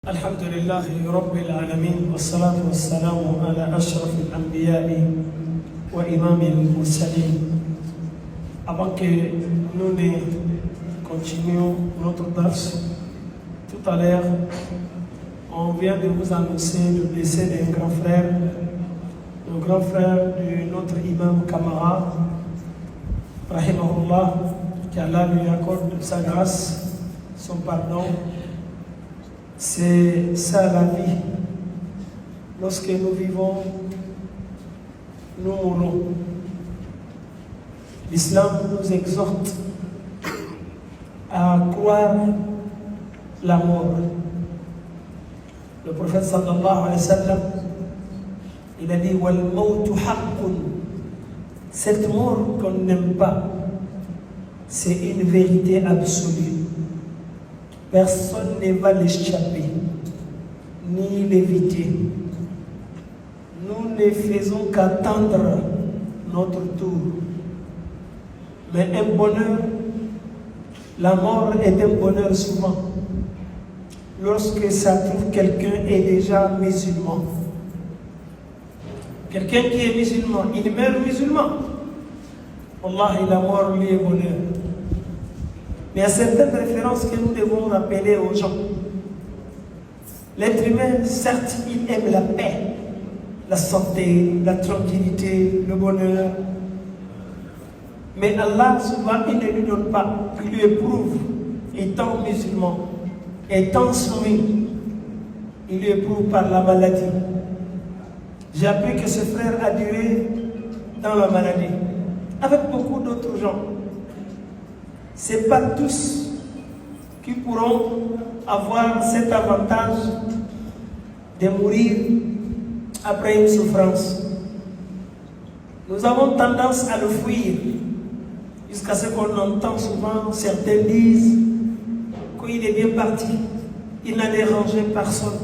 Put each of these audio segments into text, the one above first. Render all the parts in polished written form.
الحمد لله رب العالمين والصلاة والسلام على أشرف الأنبياء وإمام المرسلين. Avant que nous ne continuions notre dars, tout à l'heure, on vient de vous annoncer le décès d'un grand frère, le grand frère de notre imam camarade, rahimahullah, qu'Allah lui accorde sa grâce, son pardon. C'est ça la vie. Lorsque nous vivons, nous mourons. L'islam nous exhorte à croire la mort. Le prophète sallallahu alayhi wa sallam, il a dit wal mawtu haqqun. Cette mort qu'on n'aime pas, c'est une vérité absolue. Personne ne va l'échapper, ni l'éviter. Nous ne faisons qu'attendre notre tour. Mais un bonheur, la mort est un bonheur souvent. Lorsque ça trouve quelqu'un est déjà musulman. Quelqu'un qui est musulman, il meurt musulman. Wallahi, la mort lui est bonheur. Mais il y a certaines références que nous devons rappeler aux gens. L'être humain, certes, il aime la paix, la santé, la tranquillité, le bonheur. Mais Allah, souvent, il ne lui donne pas. Il lui éprouve, étant musulman, étant soumis, il lui éprouve par la maladie. J'ai appris que ce frère a duré dans la maladie, avec beaucoup d'autres gens. Ce n'est pas tous qui pourront avoir cet avantage de mourir après une souffrance. Nous avons tendance à le fuir, jusqu'à ce qu'on entend souvent, certains disent qu'il est bien parti, il n'a dérangé personne.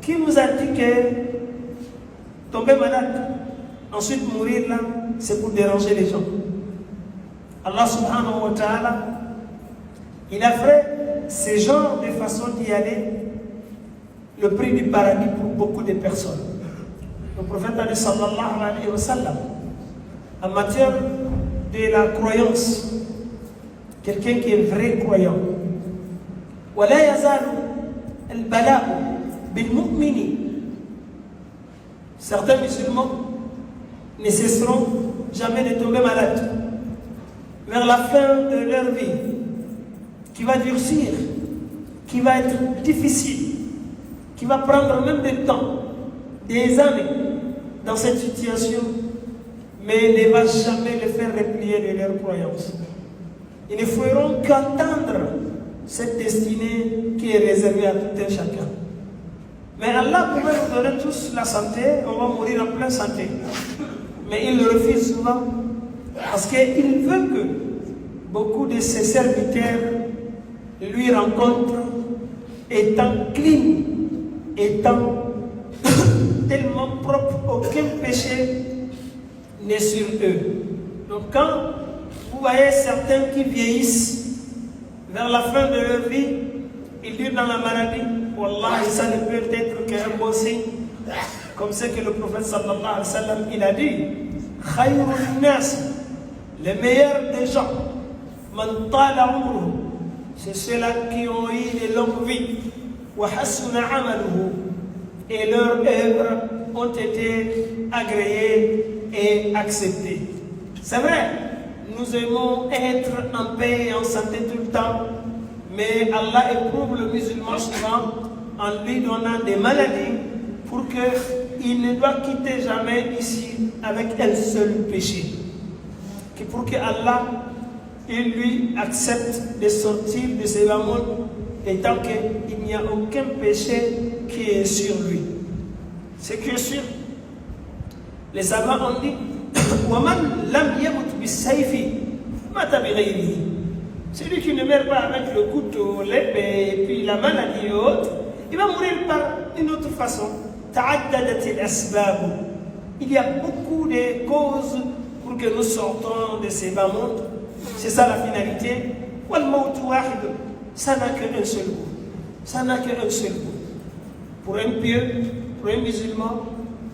Qui nous a dit que tomber malade, ensuite mourir là, c'est pour déranger les gens? Allah subhanahu wa ta'ala, il a fait ce genre de façon d'y aller le prix du paradis pour beaucoup de personnes. Le prophète a dit sallallahu alayhi wa sallam, en matière de la croyance, quelqu'un qui est vrai croyant, وَلَا يَزَالُ الْبَلَاءُ بِالْمُؤْمِنِ. Certains musulmans ne cesseront jamais de tomber malades vers la fin de leur vie, qui va durcir, qui va être difficile, qui va prendre même des temps, des années dans cette situation, mais ne va jamais les faire replier de leur croyance. Ils ne feront qu'attendre cette destinée qui est réservée à tout un chacun. Mais Allah pouvait nous donner tous la santé, on va mourir en pleine santé. Mais il le refuse souvent, parce qu'il veut que beaucoup de ses serviteurs lui rencontrent étant clean, étant tellement propre, aucun péché n'est sur eux. Donc quand vous voyez certains qui vieillissent vers la fin de leur vie, ils vivent dans la maladie, wallah, ça ne peut être qu'un bon signe, comme ce que le prophète sallallahu alayhi wa sallam il a dit, khayrun nas, le meilleur des gens, man tala umruhu, c'est ceux-là qui ont eu de longues vies, wa hasuna amaluhu, et leurs œuvres ont été agréées et acceptées. C'est vrai, nous aimons être en paix et en santé tout le temps, mais Allah éprouve le musulman souvent en lui donnant des maladies pour qu'il ne doit quitter jamais ici avec un seul péché. Pour que Allah il lui accepte de sortir de ce monde et tant qu'il n'y a aucun péché qui est sur lui. Ce qui est sûr, les savants ont dit وَمَنْ لَمْ يَمُتْ بِالسَّيْفِ مَاتَ بِغَيْرِهِ. Celui qui ne meurt pas avec le couteau, l'épée et puis la maladie et autres, il va mourir par une autre façon. تَعَدَّدَتِ الْأَسْبَابُ. Il y a beaucoup de causes pour que nous sortons de ces bas mondes. C'est ça la finalité. وَالْمَوْتُ وَاحِدٌ. Ça n'a qu'un seul goût. Ça n'a qu'un seul goût. Pour un pieux, pour un musulman,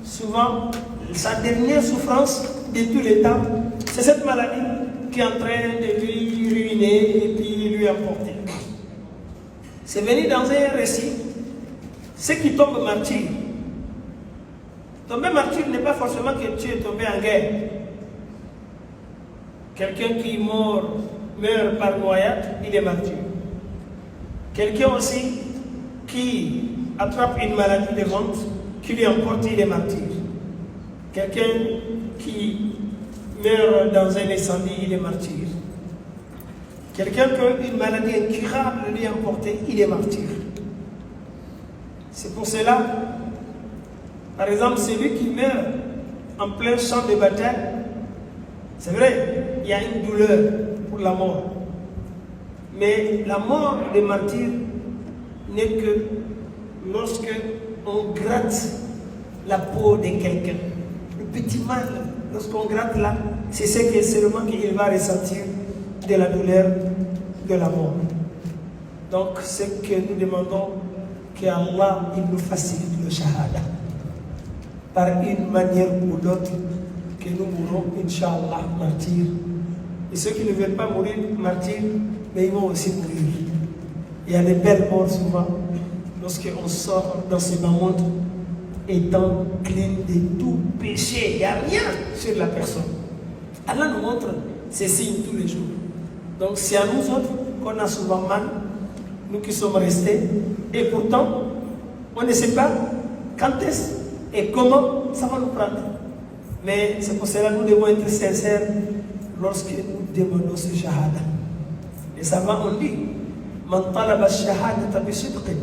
souvent, sa dernière souffrance de tous les temps, c'est cette maladie qui est en train de lui ruiner et puis lui emporter. C'est venu dans un récit, ceux qui tombent martyrs. Tomber martyr n'est pas forcément que tu es tombé en guerre. Quelqu'un qui meurt par noyade, il est martyr. Quelqu'un aussi qui attrape une maladie de ventre, qui lui emporte, il est martyr. Quelqu'un qui meurt dans un incendie, il est martyr. Quelqu'un qui a une maladie incurable lui emporte, il est martyr. C'est pour cela, par exemple, celui qui meurt en plein champ de bataille, c'est vrai, il y a une douleur pour la mort. Mais la mort des martyrs n'est que lorsque on gratte la peau de quelqu'un. Le petit mal, lorsqu'on gratte là, c'est ce que seulement qu'il va ressentir de la douleur de la mort. Donc, ce que nous demandons, qu'Allah il nous facilite le shahada. Par une manière ou l'autre, que nous mourrons, Inch'Allah, martyrs. Et ceux qui ne veulent pas mourir martyrs, mais ils vont aussi mourir. Il y a des belles morts souvent, lorsqu'on sort dans ce monde, étant clean de tout péché. Il n'y a rien sur la personne. Allah nous montre ces signes tous les jours. Donc c'est à nous autres qu'on a souvent mal, nous qui sommes restés, et pourtant, on ne sait pas quand est-ce et comment ça va nous prendre. Mais c'est pour cela que nous devons être sincères lorsque nous demandons ce shahada. Les savants ont dit, Man talaba shahadata bi sidqin,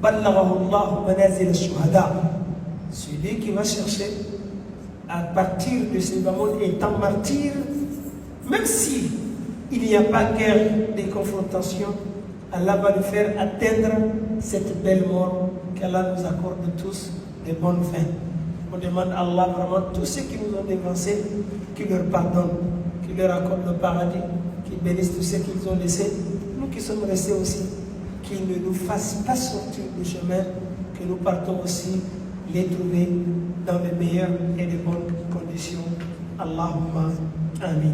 ballaghahu Allah manazil ash-shuhada. Celui qui va chercher à partir de ce monde étant martyr, même si il n'y a pas guerre de confrontation, Allah va lui faire atteindre cette belle mort qu'Allah nous accorde tous de bonnes fins. On demande à Allah vraiment tous ceux qui nous ont dévancés, qu'il leur pardonne, qu'il leur accorde le paradis, qu'il bénisse tous ceux qu'ils ont laissés. Nous qui sommes restés aussi, qu'il ne nous fasse pas sortir du chemin, que nous partons aussi les trouver dans les meilleures et les bonnes conditions. Allahumma amin.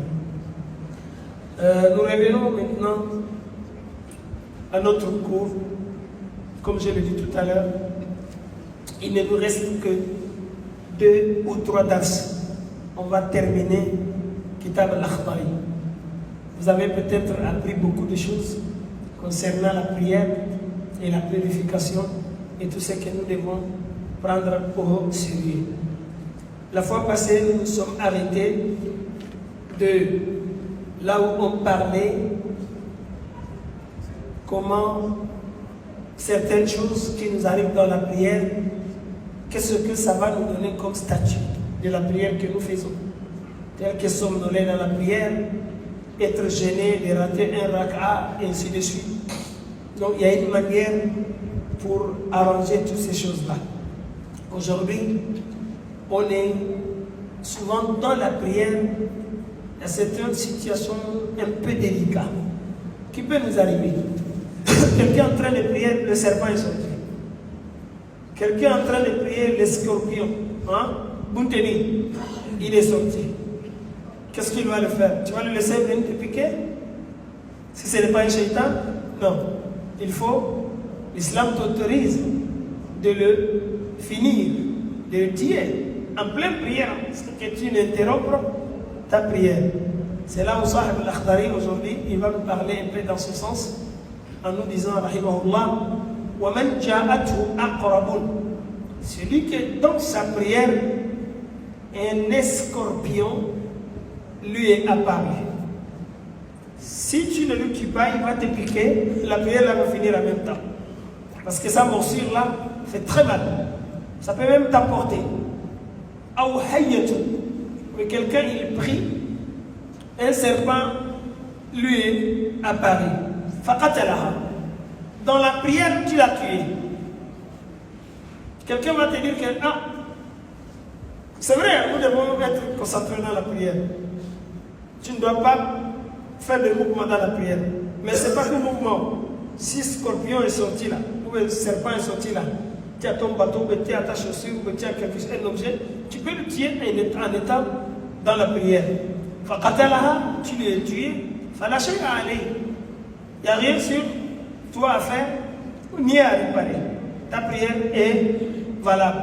Nous revenons maintenant à notre cours. Comme je l'ai dit tout à l'heure, il ne nous reste que 2 ou 3 dars. On va terminer Kitab al-Akhdari. Vous avez peut-être appris beaucoup de choses concernant la prière et la purification et tout ce que nous devons prendre au sérieux. La fois passée, nous nous sommes arrêtés de là où on parlait comment certaines choses qui nous arrivent dans la prière, qu'est-ce que ça va nous donner comme statut de la prière que nous faisons. Tel que somnolés dans la prière, être gêné de rater un rak'a, et ainsi de suite. Donc il y a une manière pour arranger toutes ces choses-là. Aujourd'hui, on est souvent dans la prière, il y a certaines situations un peu délicates qui peuvent nous arriver. Quelqu'un en train de prier, le serpent est sorti. Quelqu'un en train de prier, le scorpion, Bunteni, il est sorti. Qu'est-ce qu'il va le faire? Tu vas le laisser venir te piquer? Si ce n'est pas un shaitan? Non. Il faut, l'islam t'autorise de le finir, de le tuer en pleine prière, parce que tu n'interrompes ta prière. C'est là où Sahib al-Akhdari aujourd'hui, il va nous parler un peu dans ce sens, en nous disant, rahimahullah, وَمَنْ جَاءَتْهُ أَقْرَبٌ. Celui qui, dans sa prière, un scorpion lui est apparu. Si tu ne le tues pas, il va te piquer, la prière là, va finir en même temps. Parce que sa morsure là fait très mal. Ça peut même t'emporter. Ou hayyatun. Mais quelqu'un il prie, un serpent lui est apparu. Faqatalaha. Dans la prière, tu l'as tué. Quelqu'un va te dire que c'est vrai, nous devons être concentrés dans la prière. Tu ne dois pas faire de mouvement dans la prière. Mais ce n'est pas le mouvement. Si le scorpion est sorti là, ou le serpent est sorti là, tu as ton bateau, tu as ta chaussure, tu as un objet, tu peux le tuer en étant dans la prière. Tu l'as tué, il n'y a rien sur toi à faire, ni à réparer. Ta prière est valable.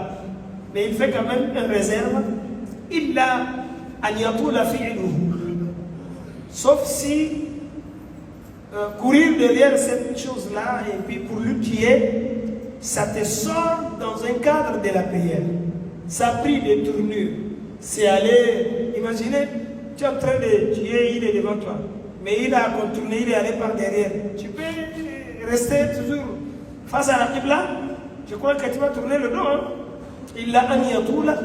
Mais il fait quand même une réserve. Sauf si courir derrière cette chose-là et puis pour le tuer, ça te sort dans un cadre de la prière. Ça a pris des tournures. C'est aller, imaginez, tu es en train de tuer, il est devant toi. Mais il a contourné, il est allé par derrière. Tu peux rester toujours face à la Qibla. Je crois que tu vas tourner le dos. Hein? Il l'a aniatoula.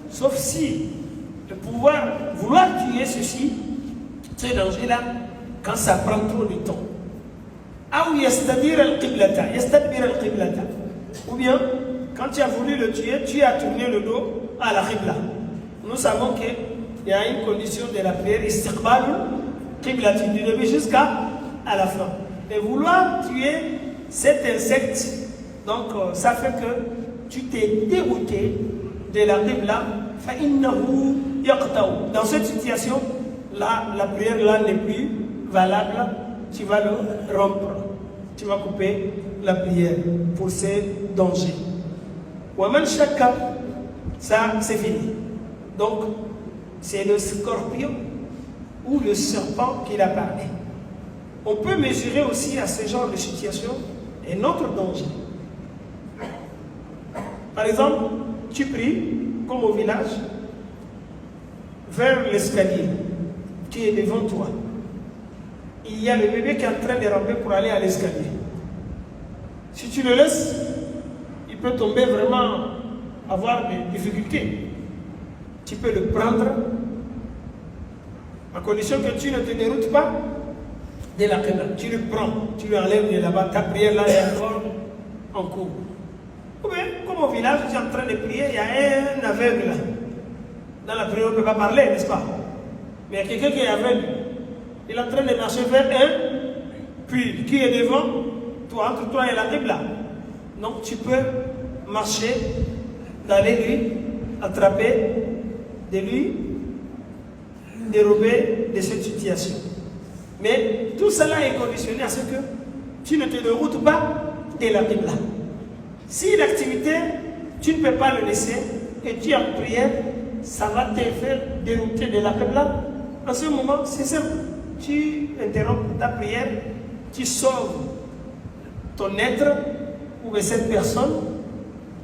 Sauf si le pouvoir, vouloir tuer ceci, ce danger-là, quand ça prend trop de temps. Ou bien, quand tu as voulu le tuer, tu as tourné le dos à la Qibla. Nous savons qu'il y a une condition de la prière, istiqbal Qibla, du début jusqu'à la fin. Et vouloir tuer cet insecte, donc ça fait que tu t'es dérouté de la Qibla. Dans cette situation, là, la prière là n'est plus valable, tu vas le rompre. Tu vas couper la prière pour ces dangers. Waman shakka, ça c'est fini. Donc, c'est le scorpion ou le serpent qu'il a parlé. On peut mesurer aussi à ce genre de situation un autre danger. Par exemple, tu pries, comme au village, vers l'escalier qui est devant toi. Il y a le bébé qui est en train de ramper pour aller à l'escalier. Si tu le laisses, il peut tomber vraiment, avoir des difficultés. Tu peux le prendre, à condition que tu ne te déroutes pas de la Qibla. Tu le prends, tu le enlèves de là-bas, ta prière là est encore en cours. Ou bien, comme au village, tu es en train de prier, il y a un aveugle là. Dans la prière, on ne peut pas parler, n'est-ce pas? Mais il y a quelqu'un qui est aveugle. Il est en train de marcher vers un puits qui est devant toi, entre toi et la Qibla. Donc tu peux marcher, d'aller lui attraper, de lui dérober de cette situation. Mais tout cela est conditionné à ce que tu ne te déroutes pas de la Qibla. Si l'activité, tu ne peux pas le laisser et tu es en prière, ça va te faire dérouter de la Qibla. En ce moment, c'est simple. Tu interromps ta prière, tu sauves ton être ou cette personne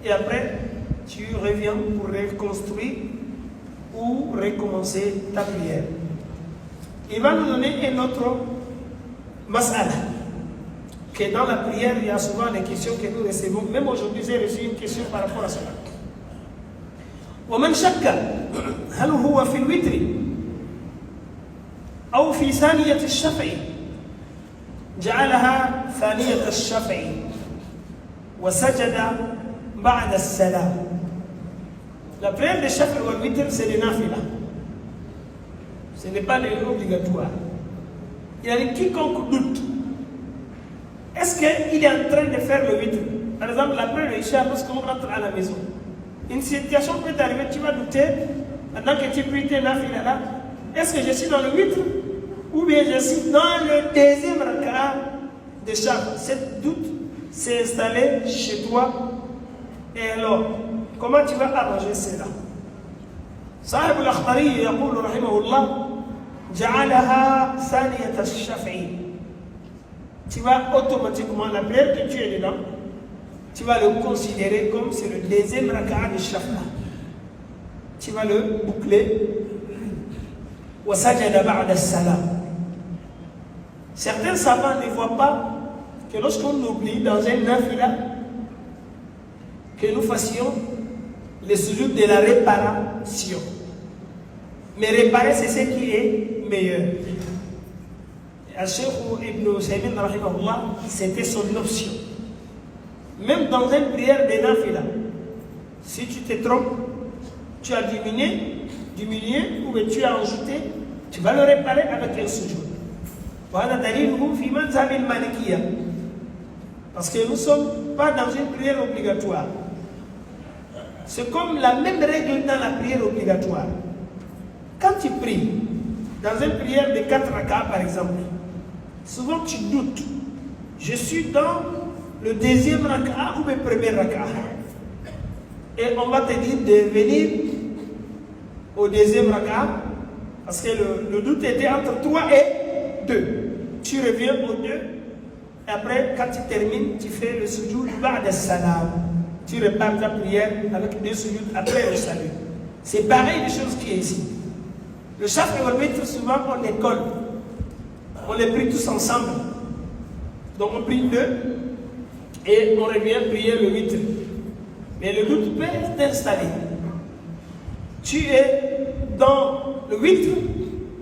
et après tu reviens pour reconstruire ou recommencer ta prière. Il va nous donner un autre mas'ala. Que dans la prière, il y a souvent des questions que nous recevons. Même aujourd'hui, j'ai reçu une question par rapport à cela. ومن شك هل هو في الوتر أو في ثانية الشفع جعلها ثانية الشفع وسجد بعد السلام. La prière de Shaf'i ou Witr, c'est le nafila. Ce n'est pas l'obligatoire. Il y a quiconque doute. Est-ce qu'il est en train de faire le witr? Par exemple, la prière de Isha, lorsqu'on rentre à la maison. Une situation peut t'arriver, tu vas douter, pendant que tu pries tes nafila là, est-ce que je suis dans le witr ou bien je suis dans le deuxième raka'a de Shaf? Cette doute s'est installé chez toi. Et alors, comment tu vas arranger cela? صاحب الأخضري يقول رحمه الله جعلها ثانية الشفع. Tu vas automatiquement, la prière que tu es dedans, tu vas le considérer comme c'est le deuxième raka'a de Shaf'a. Tu vas le boucler. وَسَجَدَ بَعْدَ السَّلَامِ. Certains savants ne voient pas que lorsqu'on oublie dans un nafila que nous fassions le sujoud de la réparation. Mais réparer, c'est ce qui est meilleur. Al-Cheikh Ibn Usaymin, c'était son option. Même dans une prière de nafila, si tu te trompes, tu as diminué ou tu as ajouté, tu vas le réparer avec un sujoud. Parce que nous ne sommes pas dans une prière obligatoire. C'est comme la même règle dans la prière obligatoire. Quand tu pries, dans une prière de 4 rak'ahs par exemple, souvent tu doutes. Je suis dans le deuxième rak'ah ou le premier rak'ah. Et on va te dire de venir au deuxième rak'ah, parce que le doute était entre 3 et 2. Tu reviens au 2, et après, quand tu termines, tu fais le sujoud ba'da salam. Tu repars ta prière avec 2 sujoud après le salut. C'est pareil des choses qui est ici. Le shaf et le witr, souvent on école. On les prie tous ensemble. Donc on prie 2 et on revient prier le witr. Mais le doute peut t'installer. Tu es dans le witr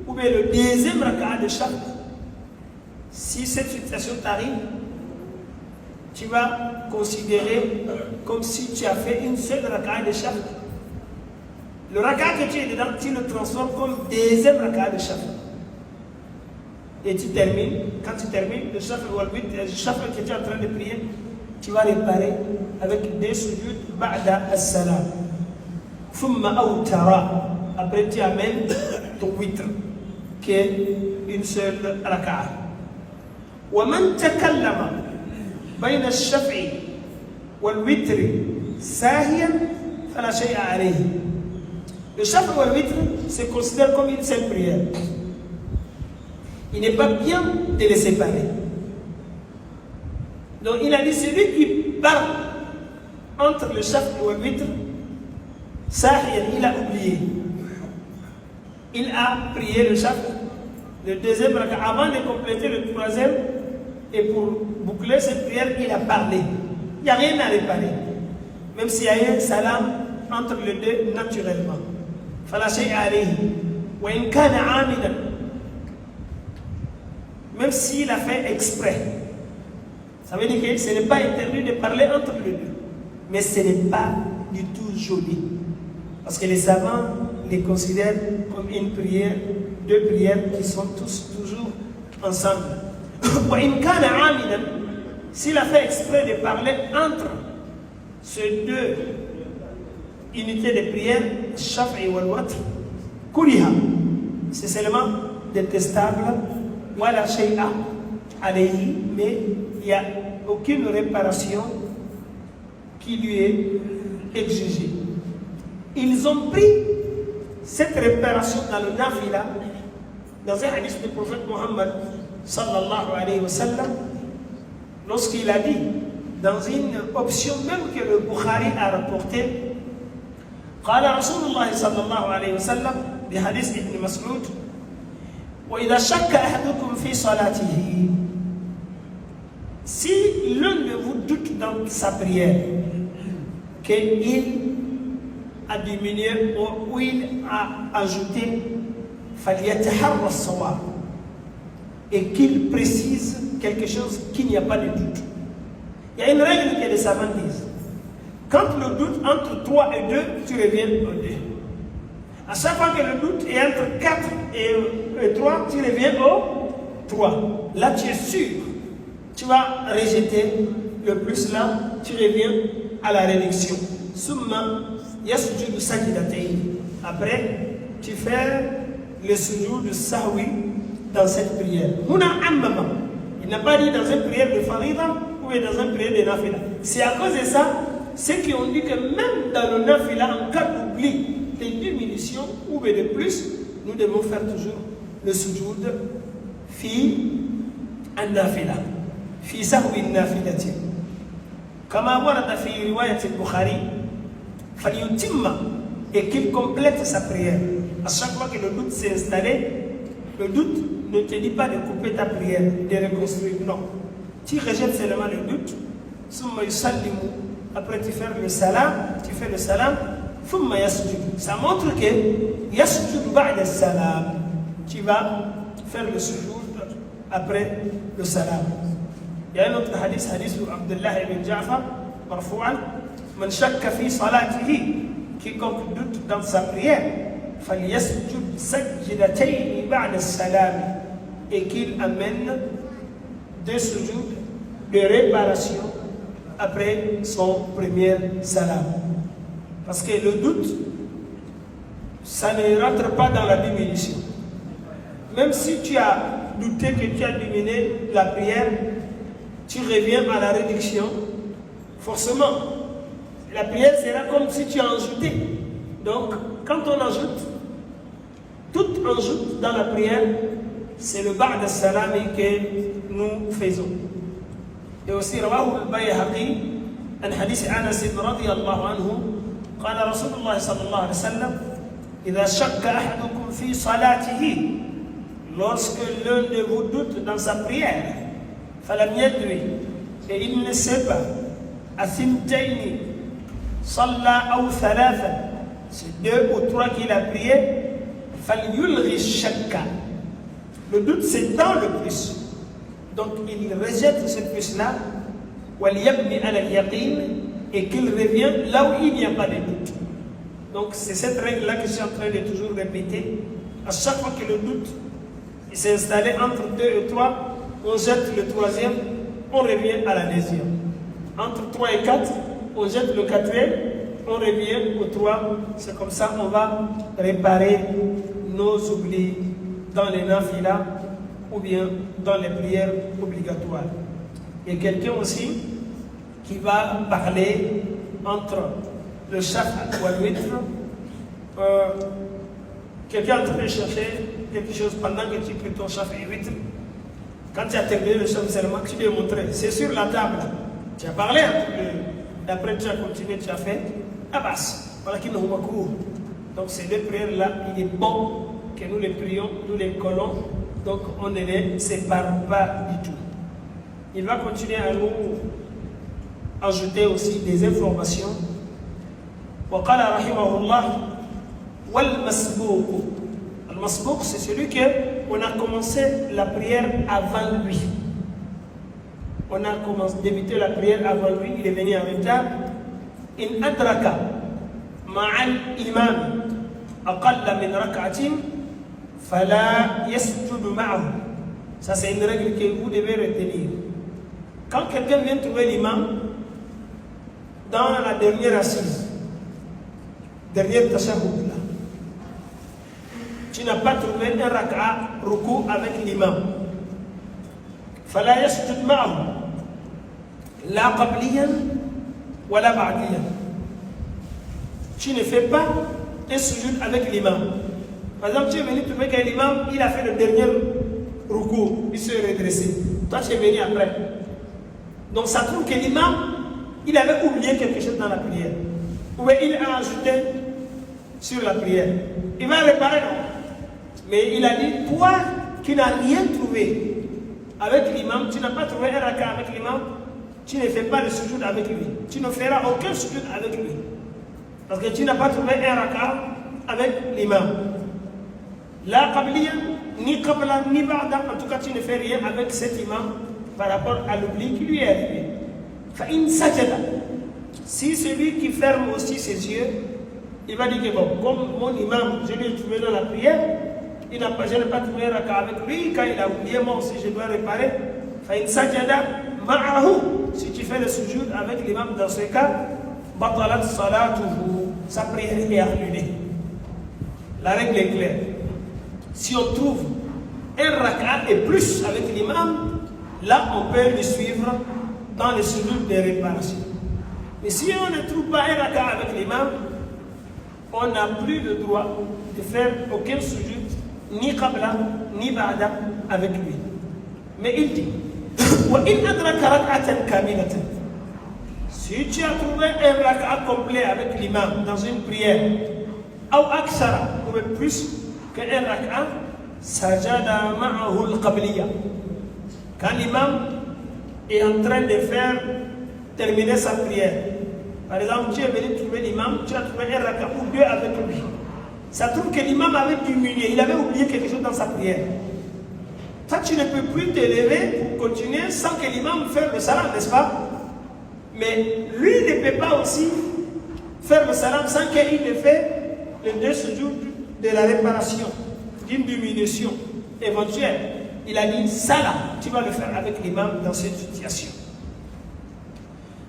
ou bien le deuxième rak'ah de shaf. Si cette situation t'arrive, tu vas considérer comme si tu as fait une seule rak'ah de shaf. Le rak'ah que tu es dedans, tu le transformes comme deuxième rak'ah de shaf. Et tu termines, quand tu termines, le shaf que tu es en train de prier, tu vas réparer avec 2 sujoud ba'da as-salam. Thumma awtara. Après tu amènes ton witr, qui est une seule rak'ah. ومن تكلم بين الشفع والوتر ساهيا فلا شيء عليه. Le shaf ou le witr se considère comme une seule prière. Il n'est pas bien de les séparer. Donc il a dit celui qui parle entre le shaf et le witr, sahiyan, il a oublié. Il a prié le shaf, le deuxième rak'ah, avant de compléter le troisième, et pour boucler cette prière, il a parlé. Il n'y a rien à réparer. Même s'il y a eu un salam entre les deux naturellement. Fala shay'a alayhi. Wa in kana 'amidan. Même s'il a fait exprès. Ça veut dire que ce n'est pas interdit de parler entre les deux. Mais ce n'est pas du tout joli. Parce que les savants les considèrent comme une prière, 2 prières qui sont toujours ensemble. S'il a fait exprès de parler entre ces 2 unités de prière, Shaf'i wal Watr, Kuriha, c'est seulement détestable, Wala shay'a alayhi, mais il n'y a aucune réparation qui lui est exigée. Ils ont pris cette réparation dans le nafila, dans un hadith du prophète Mohammed sallallahu alayhi wa sallam, lorsqu'il a dit, dans une option même que le Bukhari a rapporté, قال رسول الله صلى الله عليه وسلم بحديث ابن مسعود وإذا شك أحدكم في صلاته, si l'un de vous doute dans sa prière qu'il a diminué ou il a ajouté فليتحرى الصواب, et qu'il précise quelque chose qu'il n'y a pas de doute. Il y a une règle que les savants disent. Quand le doute entre 3 et 2, tu reviens au 2. À chaque fois que le doute est entre 4 et 3, tu reviens au 3. Là, tu es sûr. Tu vas rejeter le plus là, tu reviens à la réduction. Summa yasjudu sajidatayn. Après, tu fais le sujoud de sahwi dans cette prière. Il n'a pas dit dans une prière de farida ou dans une prière de nafila. C'est à cause de ça, ceux qui ont dit que même dans le nafila, en cas d'oubli, de diminution ou de plus, nous devons faire toujours le sujoud fi an-nafila, fi sahwi an-nafilati. Kama warada fi riwayat al-Bukhari, falyutimma, et qu'il complète sa prière. À chaque fois que le doute s'est installé, le doute ne te dit pas de couper ta prière, de reconstruire, non. Tu rejettes seulement le doute, summa yusallimu, après tu fais le salam, thumma yasjudu. Ça montre que yasjudu ba'da salam. Tu vas faire le sujoud après le salam. Il y a un autre hadith, hadith de Abdullah ibn Ja'far, marfou'an, man shakka fi salatihi, quiconque doute dans sa prière, فَلْيَسْجُدْ سَجْدَتَيْنِ بَعْدَ السَّلَامِ, et qu'il amène 2 sujouds de réparation après son premier salam. Parce que le doute, ça ne rentre pas dans la diminution. Même si tu as douté que tu as diminué la prière, tu reviens à la réduction. Forcément, la prière sera comme si tu as ajouté. Donc, quand on ajoute, tout ajoute dans la prière, c'est le ba'd al-salami que nous faisons. Et aussi, rawahu al-Bayhaqi, un hadith Anas radiyallahu anhu, قال رسول الله صلى الله عليه وسلم إذا شك أحدكم في صلاته, lorsque l'un de vous doute dans sa prière, فلم يدري, et il ne sait pas, أثنتين صلى أو ثلاثة, c'est 2 ou 3 qu'il a prié, فليلغي الشك, le doute c'est dans le plus, donc il rejette ce plus-là, وَلْيَبْنِ عَلَى الْيَقِينِ, et qu'il revient là où il n'y a pas de doute. Donc c'est cette règle-là que je suis en train de toujours répéter. À chaque fois que le doute s'est installé entre 2 et 3, on jette le 3e, on revient à la deuxième. Entre 3 et 4, on jette le 4e, on revient au 3. C'est comme ça qu'on va réparer nos oublis dans les nafilas ou bien dans les prières obligatoires. Il y a quelqu'un aussi qui va parler entre le shafa ou le witr. Quelqu'un est en train de chercher quelque chose pendant que tu pries ton shafa et witr. Quand tu as terminé le shafa seulement, tu lui as montré. C'est sur la table. Tu as parlé un peu. Après, tu as continué, tu as fait. Abbas. Voilà qui nous recourt. Donc, ces 2 prières-là, il est bon que nous les prions, nous les collons. Donc, on ne les sépare pas du tout. Il va continuer à nous ajouter aussi des informations. وقال رحمه الله والمسبوق. Al-Masbouq, c'est celui qu'on a commencé la prière avant lui. On a débuté la prière avant lui, il est venu en retard. In adraka ma'al imam aqalla min rak'atin fala yasjudu ma'ahu. Ça c'est une règle que vous devez retenir. Quand quelqu'un vient trouver l'imam dans la dernière assise, dernière tashahhud là, tu n'as pas trouvé un raka'a ruku avec l'imam, fala yasjud ma'ahu la qabliyan wa la ba'diyan. Tu ne fais pas un sujoud avec l'imam. Par exemple, tu es venu trouver que l'imam il a fait le dernier ruku, il s'est redressé. Toi tu es venu après. Donc ça prouve que l'imam, il avait oublié quelque chose dans la prière. Ou il a ajouté sur la prière. Il va réparer, non? Mais il a dit, toi qui n'as rien trouvé avec l'imam, tu n'as pas trouvé un raka avec l'imam, tu ne fais pas le sujoud avec lui. Tu ne feras aucun sujoud avec lui. Parce que tu n'as pas trouvé un raka avec l'imam. La qabliya, ni qabla, ni ba'da, en tout cas tu ne fais rien avec cet imam par rapport à l'oubli qui lui est arrivé. Fa'in sajada. Si celui qui ferme aussi ses yeux, il va dire que bon, comme mon imam, je l'ai trouvé dans la prière, je n'ai pas trouvé un raka avec lui, quand il a oublié, moi aussi je dois réparer. Fa'in sajada ma'ahu. Si tu fais le sujoud avec l'imam dans ce cas, batalat salatuhu, sa prière est annulée. La règle est claire. Si on trouve un raka et plus avec l'imam, là on peut le suivre dans le sujoud de réparation. Mais si on ne trouve pas un raka avec l'imam, on n'a plus le droit de faire aucun sujoud, ni qabla, ni ba'da avec lui. Mais il dit, وَإِنْ أَدْرَكَ رَكْعَةً كَامِلَةً. Si tu as trouvé un raka complet avec l'imam dans une prière, ou aksara, ou même plus qu'un raka, sajada ma'ahu al-qabliya. Quand l'imam est en train de terminer sa prière, par exemple, tu es venu trouver l'imam, tu as trouvé un raka ou 2 avec lui. Ça trouve que l'imam avait diminué, il avait oublié quelque chose dans sa prière. Toi, tu ne peux plus te lever pour continuer sans que l'imam fasse le salam, n'est-ce pas? Mais lui ne peut pas aussi faire le salam sans qu'il ne fait le 2 sujoud de la réparation, d'une diminution éventuelle. Il a dit, ça là, tu vas le faire avec l'imam dans cette situation.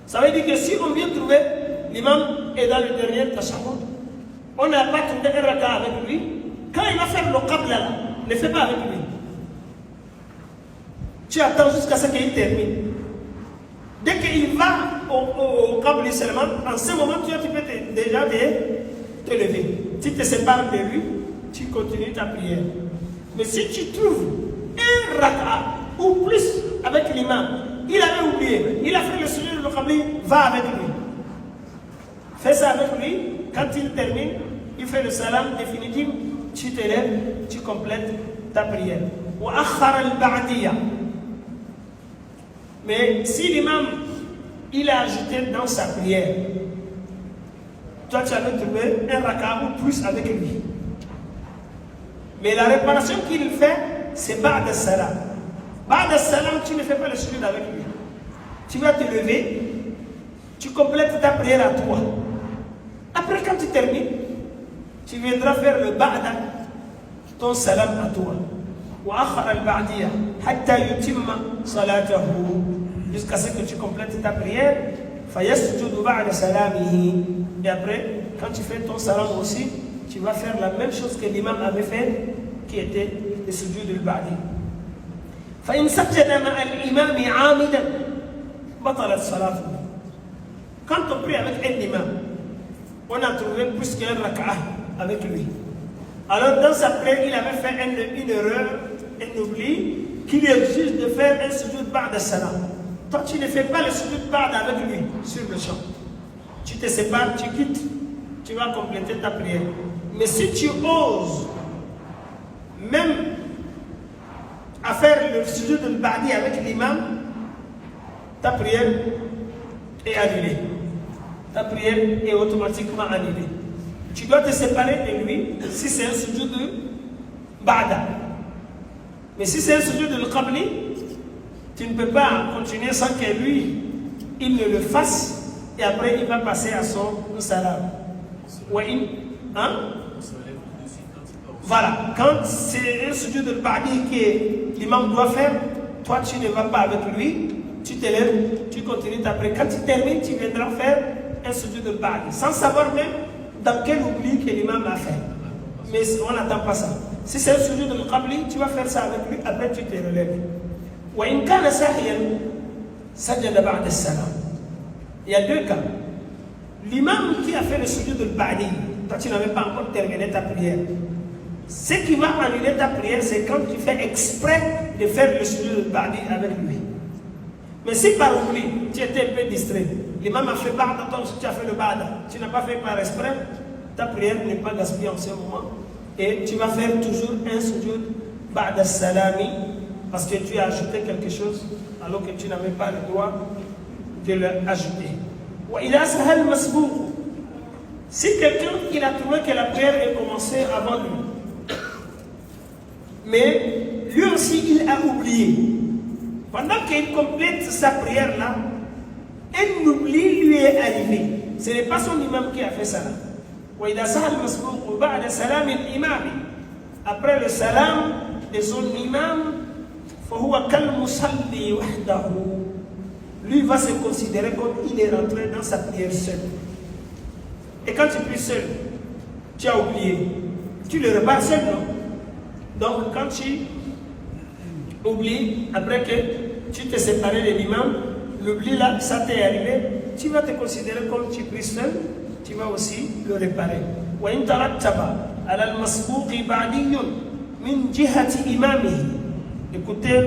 Ça veut dire que si on vient trouver l'imam et dans le dernier tashahhud, on n'a pas trouvé un raka avec lui. Quand il va faire le qabla là, ne fais pas avec lui. Tu attends jusqu'à ce qu'il termine. Dès qu'il va au qabli seulement, en ce moment, tu peux déjà te lever. Si tu te sépares de lui, tu continues ta prière. Mais si tu trouves un raka ou plus avec l'imam, il avait oublié, il a fait le sujet de qabli, va avec lui. Fais ça avec lui, quand il termine, il fait le salam définitif, tu te lèves, tu complètes ta prière. Mais si l'imam, il a ajouté dans sa prière, toi tu avais trouvé un raka ou plus avec lui. Mais la réparation qu'il fait, c'est ba'da salam. Ba'da salam, tu ne fais pas le sujoud avec lui. Tu vas te lever, tu complètes ta prière à toi. Après, quand tu termines, tu viendras faire le ba'da, ton salam à toi. Jusqu'à ce que tu complètes ta prière. Et après, quand tu fais ton salam aussi, tu vas faire la même chose que l'imam avait fait, qui était le sujoud al-ba'di. فإن سجد مع الإمام عامدا بطلت صلاته. Quand on prie avec un imam, on a trouvé plus qu'un rak'ah avec lui. Alors dans sa prière, il avait fait une erreur, un oubli, qui lui exige de faire un sujoud ba'da salam. Toi, tu ne fais pas le sujoud ba'da avec lui sur le champ. Tu te sépares, tu quittes, tu vas compléter ta prière. Mais si tu oses, même à faire le sujoud al-ba'di avec l'imam, ta prière est annulée. Ta prière est automatiquement annulée. Tu dois te séparer de lui si c'est un sujoud de ba'da. Mais si c'est un sujoud de qabli, tu ne peux pas continuer sans que lui, il ne le fasse et après il va passer à son salam. Hein? Voilà, quand c'est un sujoud de ba'di que l'imam doit faire, toi tu ne vas pas avec lui, tu te lèves, tu continues après. Quand tu termines, tu viendras faire un sujoud de ba'di, sans savoir même dans quel oubli que l'imam a fait. Mais on n'attend pas ça. Si c'est un sujoud de qabli, tu vas faire ça avec lui, après tu te relèves. وإن كان ساهيا سجد بعد السلام. Il y a deux cas. L'imam qui a fait le sujoud de ba'di, toi tu n'avais pas encore terminé ta prière. Ce qui va annuler ta prière, c'est quand tu fais exprès de faire le sujoud de ba'di avec lui. Mais si par oubli, tu étais un peu distrait, l'imam a fait ba'da, toi aussi tu as fait le ba'da, tu n'as pas fait par exprès, ta prière n'est pas gaspillée en ce moment. Et tu vas faire toujours un sujoud ba'da salami, parce que tu as ajouté quelque chose alors que tu n'avais pas le droit de l'ajouter. Si quelqu'un il a trouvé que la prière est commencée avant lui, mais lui aussi il a oublié, pendant qu'il complète sa prière là, un oubli lui est arrivé. Ce n'est pas son imam qui a fait ça. Après le salam de son imam, lui va se considérer comme il est rentré dans sa prière seul. Et quand tu pries seul, tu as oublié, tu le repars seul, non? Donc quand tu oublies, après que tu t'es séparé de l'imam, l'oubli là, ça t'est arrivé, tu vas te considérer comme tu pries seul, tu vas aussi le réparer. Écoutez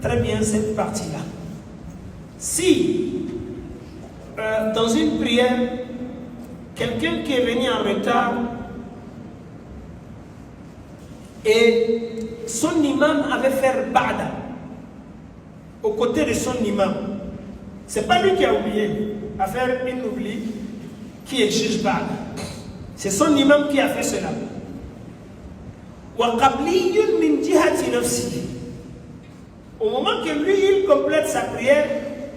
très bien cette partie-là. Si dans une prière, quelqu'un qui est venu en retard et son imam avait fait ba'da aux côtés de son imam, c'est pas lui qui a oublié à faire une oubli qui exige ba'da. C'est son imam qui a fait cela. Au moment que lui, il complète sa prière,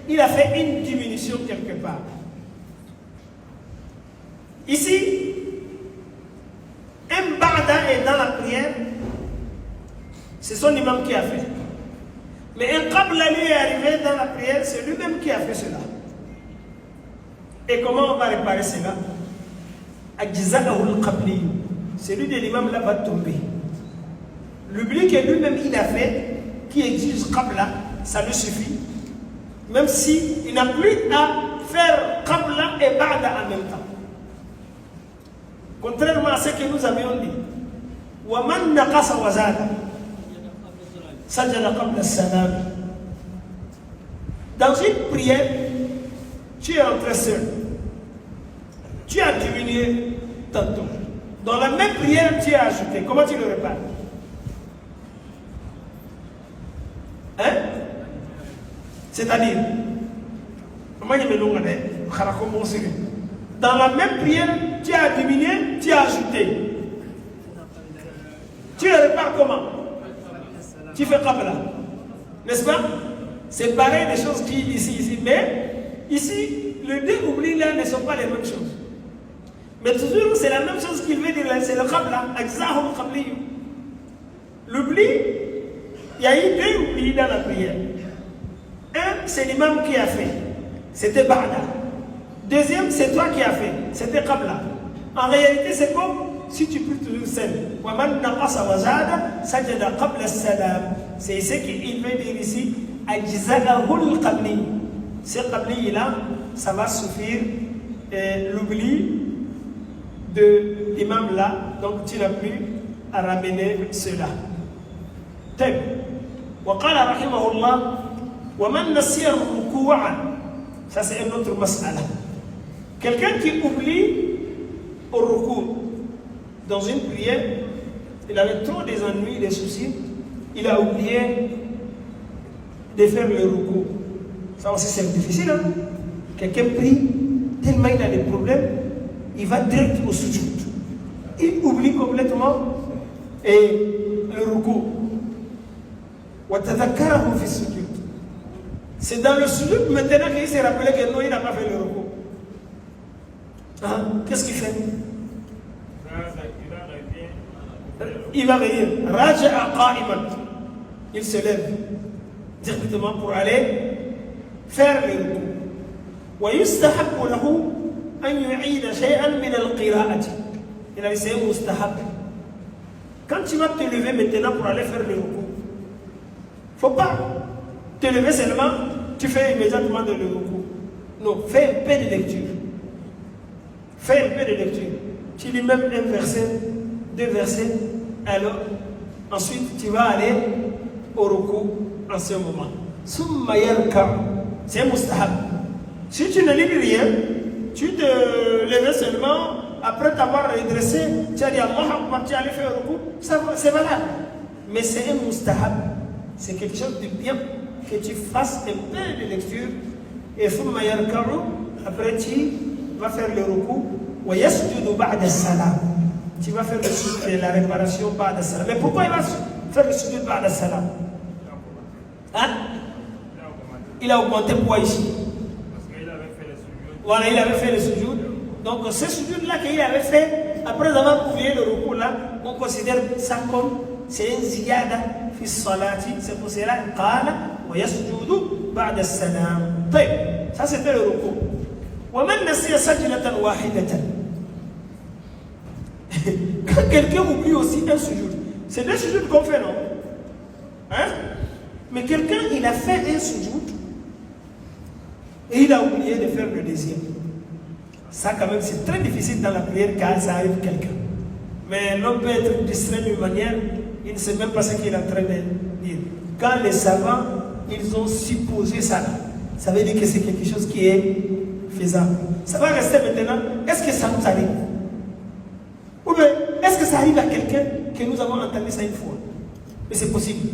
il a fait une diminution quelque part. Ici, un ba'da est dans la prière, c'est son imam qui a fait. Mais un qabla lui est arrivé dans la prière, c'est lui-même qui a fait cela. Et comment on va réparer cela? celui de l'imam là va tomber. L'oubli que lui-même il a fait, qui exige qabla, ça lui suffit. Même si il n'a plus à faire qabla et ba'da en même temps. Contrairement à ce que nous avions dit. وَمَنْ نَقَصَ وَزَادَ سَجَدَ قَبْلَ السَّلَامِ. Dans une prière, tu es entré seul. Tu as diminué tantôt. Dans la même prière, tu as ajouté. Comment tu le répares? Hein? C'est-à-dire, dans la même prière, tu as diminué, tu as ajouté. Tu le répares comment? Tu fais qabla. N'est-ce pas? C'est pareil des choses qui ici. Mais ici, les deux oublis là ne sont pas les mêmes choses. Mais toujours, c'est la même chose qu'il veut dire là, c'est le qabla. L'oubli, il y a eu deux oublis dans la prière. Un, c'est l'imam qui a fait. C'était ba'da. Deuxième, c'est toi qui as fait. C'était qabla. En réalité, c'est comme si tu pries toujours seul. C'est ce qu'il veut dire ici. Ce qabli là, ça va suffire l'oubli de l'imam là, donc tu n'as plus à ramener cela. وقال رحمه الله ومن نسي الركوع, ça c'est une autre mas'ala. Quelqu'un qui oublie au ruku dans une prière, il avait trop des ennuis, des soucis, il a oublié de faire le ruku. Ça aussi c'est difficile, hein? Quelqu'un prie, tellement il a des problèmes, il va direct au sujud. Il oublie complètement et le ruku. C'est dans le sujud maintenant qu'il s'est rappelé que non, il n'a pas fait le ruku. Hein? Qu'est-ce qu'il fait? Il va venir. Raja'a qa'iman. Il se lève directement pour aller faire le ruku. ويستحب له أن يعيد شيئا من القراءة. Il a dit c'est mustahab. Quand tu vas te lever maintenant pour aller faire le ruku, il ne faut pas te lever seulement, tu fais immédiatement de le ruku. Non, fais un peu de lecture. Fais un peu de lecture. Tu lis même un verset, deux versets, alors ensuite tu vas aller au ruku en ce moment. Summa yarka, c'est mustahab. Si tu ne lis rien, tu te lèves seulement, après t'avoir redressé, tu as dit Allah Akbar, tu allais faire le ruku, c'est valable. Mais c'est un mustahab. C'est quelque chose de bien que tu fasses un peu de lecture et après tu vas faire le ruku tu vas faire la réparation ba'da salam. Mais pourquoi il va faire le sujud ba'da salam? Hein? Il a augmenté quoi ici? Parce qu'il avait fait le sujud. Voilà, il avait fait le sujud. Donc ce sujud là qu'il avait fait, après avoir oublié le ruku là, on considère ça comme c'est une ziyada fi salati. C'est pour cela qala wa yasjudu ba'da salam. Ça c'était le ruku. Wa man nasiya sajdatan wahidatan. Quand quelqu'un oublie aussi un sujud, c'est deux sujuds qu'on fait, non? Hein? Mais quelqu'un il a fait un sujud et il a oublié de faire le deuxième. Ça quand même c'est très difficile dans la prière quand ça arrive quelqu'un. Mais l'homme peut être distrait d'une manière, il ne sait même pas ce qu'il est en train de dire. Quand les savants, ils ont supposé ça, ça veut dire que c'est quelque chose qui est faisable. Ça va rester maintenant, est-ce que ça nous arrive? Ou bien, est-ce que ça arrive à quelqu'un que nous avons entendu ça une fois? Mais c'est possible.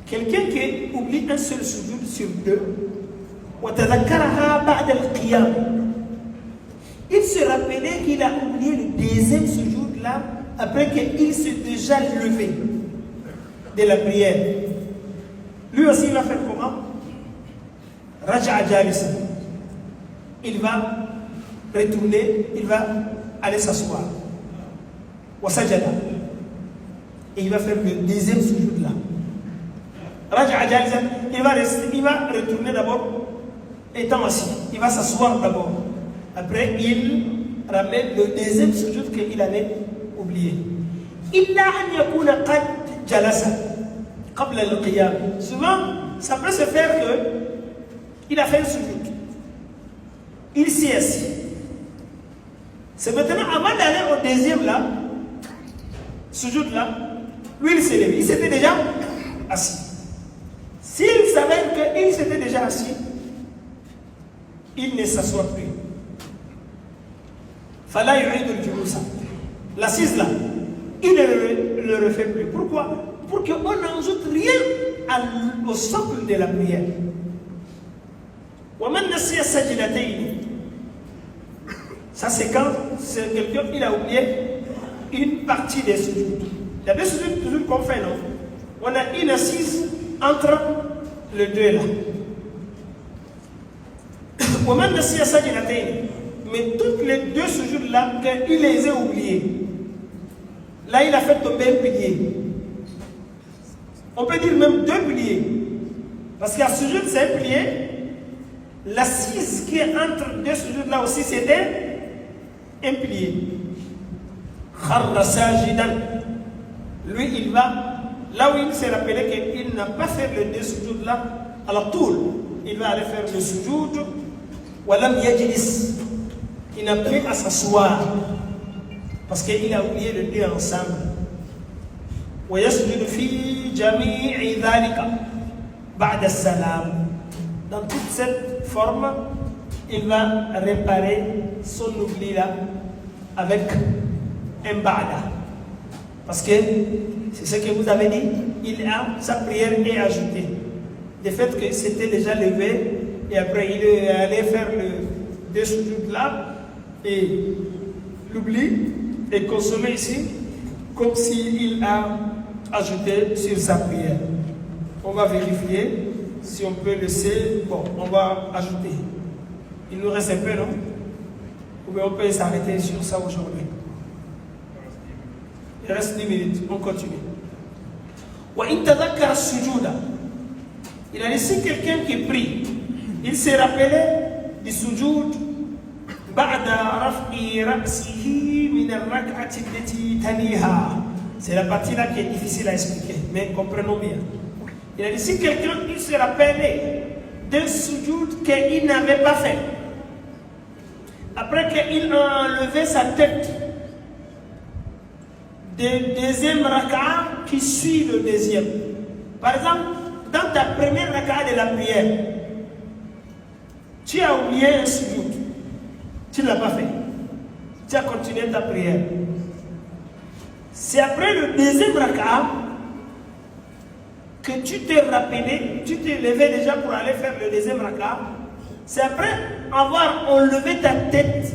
Quelqu'un qui oublie un seul sujoud sur deux, il se rappelait qu'il a oublié le deuxième sujoud là, après qu'il s'est déjà levé de la prière. Lui aussi, il va faire comment? Raja'a jalisa. Il va retourner, il va aller s'asseoir. Wasajada. Et il va faire le deuxième sujoud là. Raja'a jalisa. Il va retourner d'abord étant assis. Il va s'asseoir d'abord. Après, il ramène le deuxième sujoud qu'il avait oublié. Illa an yakuna qad jalasa qabla al-qiyam. Souvent, ça peut se faire que il a fait un sujoud. Il s'y est assis. C'est maintenant, avant d'aller au deuxième là, sujoud là, lui il s'est levé. Il s'était déjà assis. S'il savait qu'il s'était déjà assis, il ne s'assoit plus. Fala yu'id al-julusa. L'assise là, il ne le refait plus. Pourquoi? Pour qu'on n'ajoute rien au socle de la prière. وَمَنْ نَسِيَ السَّجْدَتَيْنِ. Ça c'est quand c'est quelqu'un il a oublié une partie des sujouds. Il y a des sujouds toujours qu'on fait, non? On a une assise entre les deux là. وَمَنْ نَسِيَ السَّجْدَتَيْنِ. Mais toutes les deux sujouds là, il les a oubliés. Là, il a fait tomber un pilier. On peut dire même deux piliers. Parce qu'il y a sujoud, c'est un pilier. L'assise qui est entre deux sujouds là aussi, c'était un pilier. Kharra sajidan. Lui, il va, là où il s'est rappelé qu'il n'a pas fait le deux sujouds là, alors tout, il va aller faire le sujoud. Walam yajlis. Il n'a plus à s'asseoir. Parce qu'il a oublié le deux ensemble. ويسجد في جميع ذلك بعد السلام. Dans toute cette forme, il va réparer son oubli là avec un ba'da. Parce que c'est ce que vous avez dit, sa prière est ajoutée. Le fait que c'était déjà levé et après il est allé faire le deux sujoud là et l'oubli est consommé ici comme s'il a ajouté sur sa prière. On va vérifier si on peut laisser. Bon, on va ajouter. Il nous reste un peu, non? Ou bien on peut s'arrêter sur ça aujourd'hui. Il reste 10 minutes, on continue. Il a laissé quelqu'un qui prie. Il s'est rappelé du sujoud بعد رفع رأسه من الركعة التي تليها. C'est la partie là qui est difficile à expliquer, mais comprenons bien. Il a dit si quelqu'un il se rappelait d'un sujoud qu'il n'avait pas fait, après qu'il a enlevé sa tête du deuxième raka'a qui suit le deuxième. Par exemple, dans ta première raka'a de la prière, tu as oublié un sujoud. Tu ne l'as pas fait. Tu as continué ta prière. C'est après le deuxième raka'a que tu t'es rappelé, tu t'es levé déjà pour aller faire le deuxième raka'a. C'est après avoir enlevé ta tête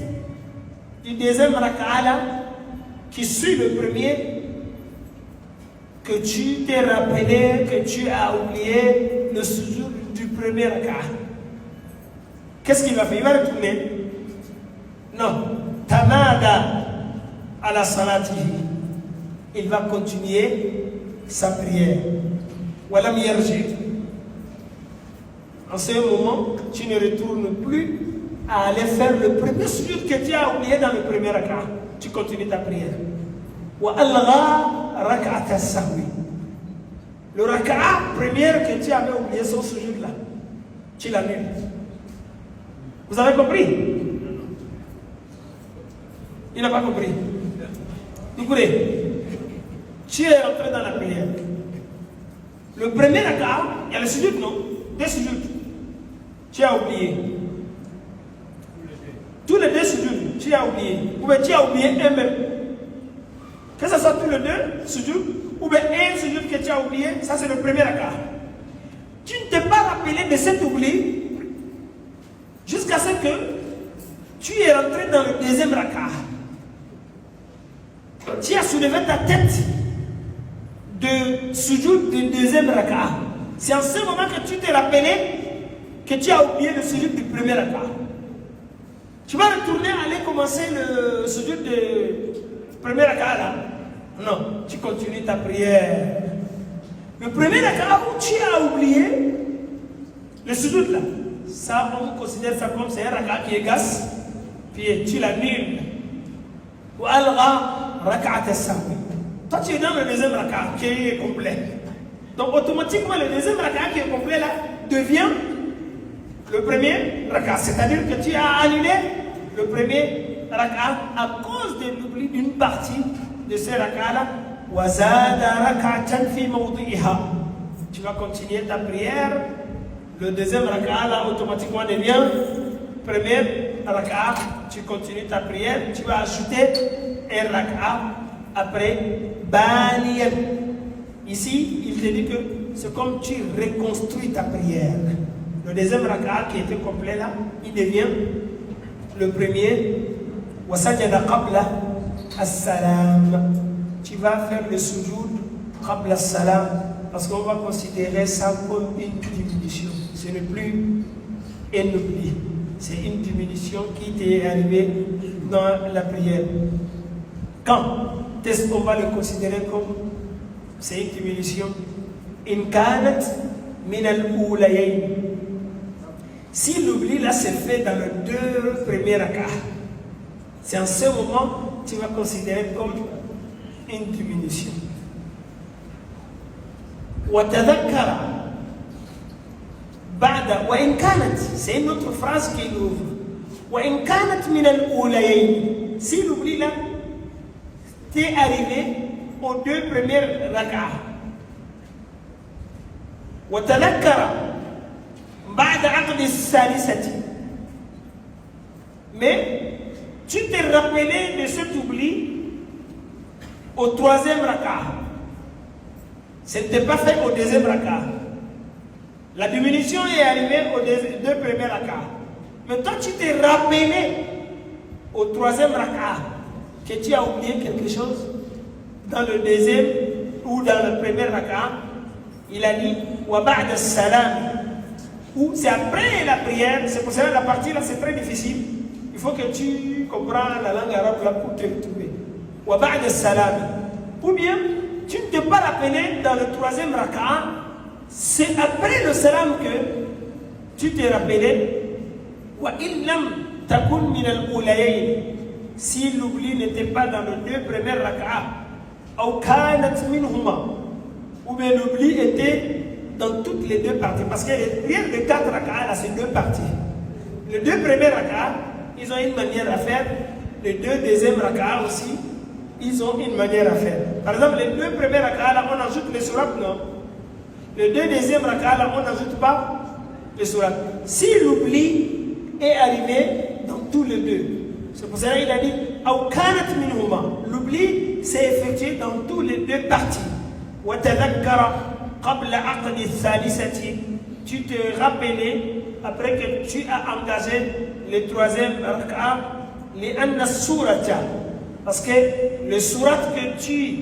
du deuxième raka'a là, qui suit le premier, que tu t'es rappelé que tu as oublié le sujoud du premier raka'a. Qu'est-ce qu'il va faire? Il va retourner. Non, tamada à la salatihi. Il va continuer sa prière. Walam yarji. En ce moment, tu ne retournes plus à aller faire le premier sujoud que tu as oublié dans le premier raka'a. Tu continues ta prière. Wa algha rak'at as-sahwi. Le raka'a première que tu avais oublié son sujoud là, tu l'annules. Vous avez compris? Il n'a pas compris. Écoutez, tu es rentré dans la prière. Le premier raka'a, il y a le sujoud, non? Deux sujouds. Tu as oublié. Tous les deux sujouds, tu as oublié. Ou bien tu as oublié un même. Que ce soit tous les deux sujouds, ou bien un sujoud que tu as oublié, ça c'est le premier raka'a. Tu ne t'es pas rappelé de cet oubli jusqu'à ce que tu es rentré dans le deuxième raka'a. Tu as soulevé ta tête de sujoud du deuxième raka'a. C'est en ce moment que tu t'es rappelé que tu as oublié le sujoud du premier raka'a. Tu vas retourner aller commencer le sujoud du premier raka'a là. Non, tu continues ta prière. Le premier raka'a où tu as oublié le sujoud là, ça, on considère ça comme c'est un raka qui est gas, puis tu l'annules. Ou alra raka'at as-sahwi. Toi, tu es dans le deuxième raka qui est complet. Donc, automatiquement, le deuxième raka qui est complet là devient le premier raka. C'est-à-dire que tu as annulé le premier raka à cause de l'oubli d'une partie de ce raka là. Tu vas continuer ta prière. Le deuxième raka là automatiquement devient premier raka. Tu continues ta prière. Tu vas ajouter un raka après baniyan. Ici, il te dit que c'est comme tu reconstruis ta prière. Le deuxième raka qui était complet là, il devient le premier. Wasajada qabla as-salam. Tu vas faire le sujoud qabla as-salam parce qu'on va considérer ça comme une diminution. Ce n'est plus un oubli. C'est une diminution qui t'est arrivée dans la prière. Quand est-ce qu'on va le considérer comme c'est une diminution? In kanat min al-oulayayn. Si l'oubli là s'est fait dans les deux premiers rak'ah, c'est en ce moment que tu vas considérer comme une diminution. وتذكر بعد وإن كانت, c'est une autre phrase qui ouvre. وإن كانت من الأوليين. Si l'oubli là t'es arrivé aux deux premières rak'ah. وتذكر بعد عقد الثالثة. Mais tu t'es rappelé de cet oubli au troisième raka. Ce n'était pas fait au deuxième raka. La diminution est arrivée aux deux premiers raka. Mais toi, tu t'es rappelé au troisième raka que tu as oublié quelque chose dans le deuxième ou dans le premier raka. Il a dit wa ba'da salam. Ou c'est après la prière. C'est pour ça que la partie là c'est très difficile. Il faut que tu comprends la langue arabe là pour te retrouver. Wa ba'da salam. Ou bien, tu ne t'es pas rappelé dans le troisième raka'a, c'est après le salam que tu t'es rappelé. Wa illam takun min al-ulayayn. Si l'oubli n'était pas dans les deux premières raka'a, ou kanat minhuma, ou bien l'oubli était dans toutes les deux parties. Parce que les prières de 4 raka'a, là, c'est deux parties. Les deux premières raka'a, ils ont une manière à faire. Les deux deuxièmes raka'a aussi, ils ont une manière à faire. Par exemple, les deux premiers raka'a, là, on ajoute les sourates, non? Les deux deuxièmes raka'a, là, on n'ajoute pas les sourates. Si l'oubli est arrivé dans tous les deux, c'est pour ça qu'il a dit Aw kanat minhuma. L'oubli s'est effectué dans tous les deux parties. Wa tadhakkara qabla aqdi ath-thalithati. Tu te rappelais après que tu as engagé le troisième raka'a, li anna surata. Parce que le surat que tu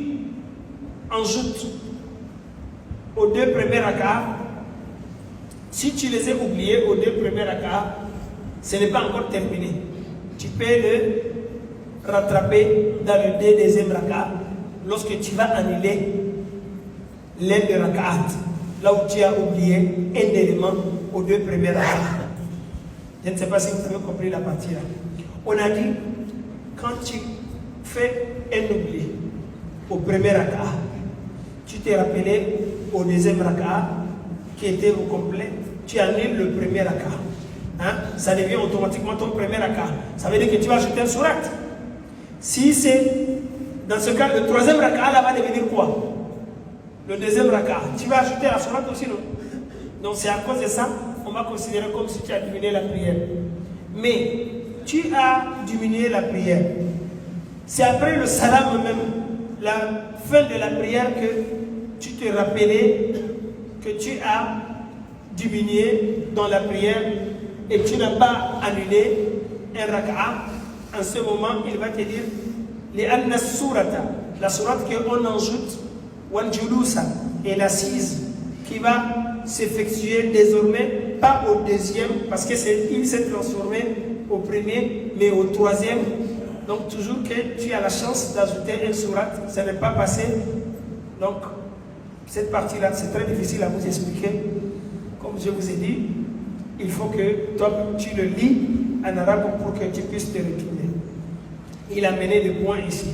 ajoutes aux deux premiers raka'a, si tu les as oubliés aux deux premiers raka'a, ce n'est pas encore terminé. Tu peux le rattraper dans le deuxième raka'a lorsque tu vas annuler l'un des raka'at, là où tu as oublié un élément aux deux premiers raka'a. Je ne sais pas si vous avez compris la partie là. On a dit, quand tu fais un oubli au premier raka'a, tu t'es rappelé au deuxième raka'a qui était au complet, tu annules le premier raka'a. Hein? Ça devient automatiquement ton premier raka'a. Ça veut dire que tu vas ajouter un surat. Si c'est dans ce cas, le troisième raka'a là va devenir quoi? Le deuxième raka'a. Tu vas ajouter la surat aussi, non? Donc c'est à cause de ça, on va considérer comme si tu as diminué la prière. Mais tu as diminué la prière. C'est après le salam même, la fin de la prière, que tu te rappelais que tu as diminué dans la prière et tu n'as pas annulé un raka'a. En ce moment, il va te dire li'anna surata, la sourate qu'on ajoute, wal julusa, et l'assise qui va s'effectuer désormais pas au deuxième, parce que il s'est transformé au premier, mais au troisième. Donc toujours que tu as la chance d'ajouter un surat, ça n'est pas passé. Donc cette partie-là, c'est très difficile à vous expliquer. Comme je vous ai dit, il faut que toi tu le lis en arabe pour que tu puisses te retourner. Il a mené des points ici.